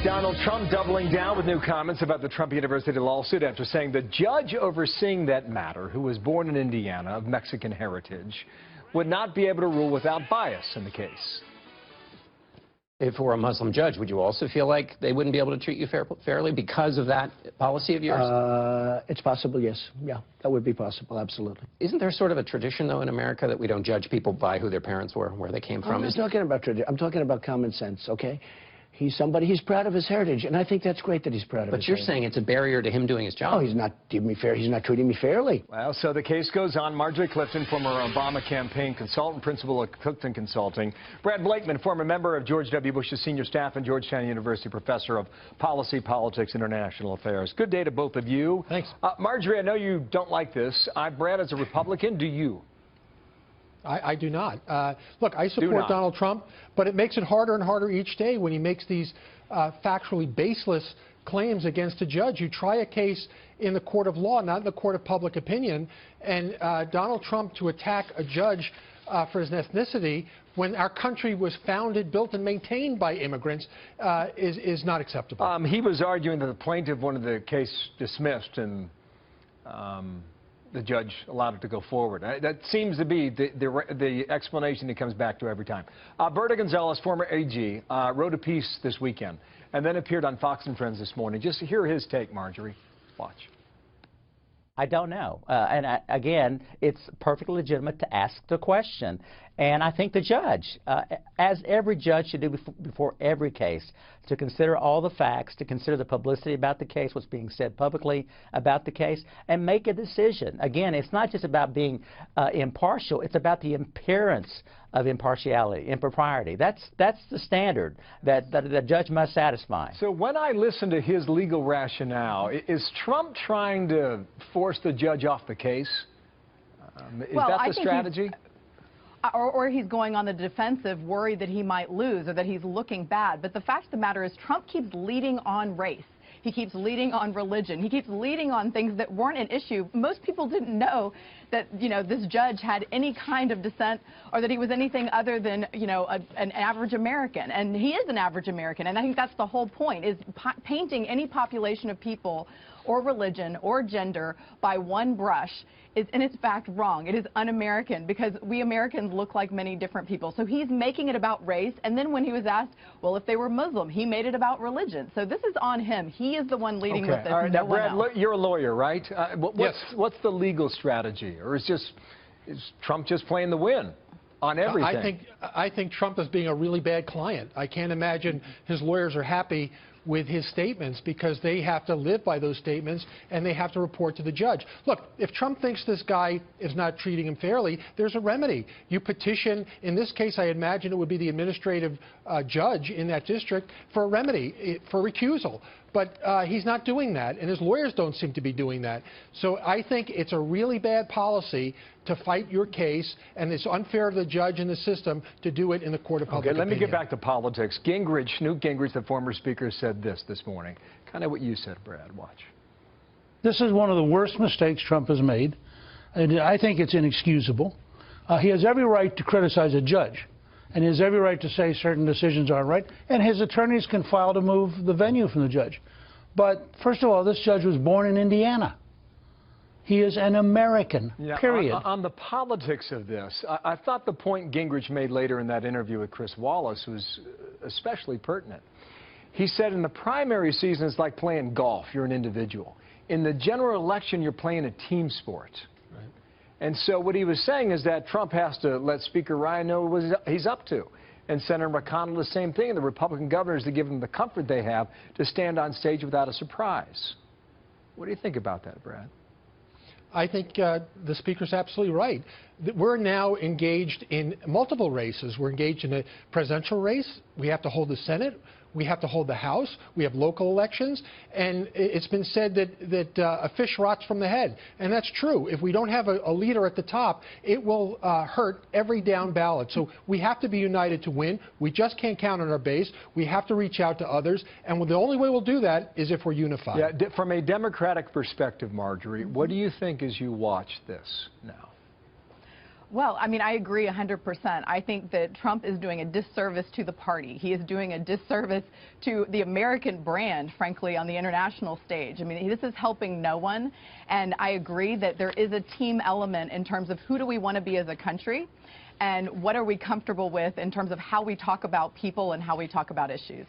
Donald Trump doubling down with new comments about the Trump University lawsuit after saying the judge overseeing that matter, who was born in Indiana of Mexican heritage, would not be able to rule without bias in the case. If it were a Muslim judge, would you also feel like they wouldn't be able to treat you fairly because of that policy of yours? It's possible, yes. Yeah, that would be possible, absolutely. Isn't there sort of a tradition, though, in America that we don't judge people by who their parents were, where they came from? I'm not talking about tradition. I'm talking about common sense, okay? He's somebody, he's proud of his heritage, and I think that's great that he's proud of his heritage. But you're saying it's a barrier to him doing his job. Oh, he's not giving me fair. He's not treating me fairly. Well, so the case goes on. Marjorie Clifton, former Obama campaign consultant, principal at Clifton Consulting. Brad Blakeman, former member of George W. Bush's senior staff and Georgetown University professor of policy, politics, international affairs. Good day to both of you. Thanks. Marjorie, I know you don't like this. Brad, as a Republican, do you? I do not. Look, I support Donald Trump, but it makes it harder and harder each day when he makes these factually baseless claims against a judge. You try a case in the court of law, not in the court of public opinion, and Donald Trump to attack a judge for his ethnicity when our country was founded, built, and maintained by immigrants is not acceptable. He was arguing that the plaintiff wanted the case dismissed, and the judge allowed it to go forward. That seems to be the explanation he comes back to every time. Berta Gonzalez, former AG, wrote a piece this weekend and then appeared on Fox and Friends this morning. Just to hear his take, Marjorie. Watch. I don't know. Again, it's perfectly legitimate to ask the question. And I think the judge, as every judge should do before every case, to consider all the facts, to consider the publicity about the case, what's being said publicly about the case, and make a decision. Again, it's not just about being impartial. It's about the appearance of impartiality, impropriety. That's the standard that the judge must satisfy. So when I listen to his legal rationale, is Trump trying to force the judge off the case? Is that the strategy? Or he's going on the defensive, worried that he might lose or that he's looking bad. But the fact of the matter is Trump keeps leading on race. He keeps leading on religion. He keeps leading on things that weren't an issue. Most people didn't know that, this judge had any kind of dissent or that he was anything other than, an average American. And he is an average American. And I think that's the whole point, is painting any population of people or religion or gender by one brush is in its fact wrong. It is un-American because we Americans look like many different people. So he's making it about race, and then when he was asked, well, if they were Muslim, he made it about religion. So this is on him. He is the one leading with this. All right, now, Brad, you're a lawyer, right? Yes. What's the legal strategy? Or is Trump just playing the win on everything? I think Trump is being a really bad client. I can't imagine his lawyers are happy with his statements because they have to live by those statements and they have to report to the judge. Look, if Trump thinks this guy is not treating him fairly, there's a remedy. You petition, in this case I imagine it would be the administrative judge in that district for a remedy, for recusal. But he's not doing that, and his lawyers don't seem to be doing that. So I think it's a really bad policy to fight your case, and it's unfair to the judge and the system to do it in the court of public opinion. Let me get back to politics. Newt Gingrich, the former speaker, said this morning. Kind of what you said, Brad. Watch. This is one of the worst mistakes Trump has made, and I think it's inexcusable. He has every right to criticize a judge, and he has every right to say certain decisions aren't right, and his attorneys can file to move the venue from the judge. But first of all, this judge was born in Indiana. He is an American, period. On the politics of this, I thought the point Gingrich made later in that interview with Chris Wallace was especially pertinent. He said in the primary season, it's like playing golf. You're an individual. In the general election, you're playing a team sport. Right. And so what he was saying is that Trump has to let Speaker Ryan know what he's up to. And Senator McConnell, the same thing, and the Republican governors, to give them the comfort they have to stand on stage without a surprise. What do you think about that, Brad? I think the Speaker's absolutely right. We're now engaged in multiple races. We're engaged in a presidential race. We have to hold the Senate. We have to hold the House. We have local elections. And it's been said that a fish rots from the head. And that's true. If we don't have a leader at the top, it will hurt every down ballot. So we have to be united to win. We just can't count on our base. We have to reach out to others. And the only way we'll do that is if we're unified. Yeah, from a Democratic perspective, Marjorie, what do you think as you watch this now? Well, I mean, I agree 100%. I think that Trump is doing a disservice to the party. He is doing a disservice to the American brand, frankly, on the international stage. I mean, this is helping no one. And I agree that there is a team element in terms of who do we want to be as a country and what are we comfortable with in terms of how we talk about people and how we talk about issues.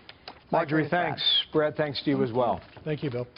Marjorie, thanks. Brad, thanks to you as well. Thank you, Bill.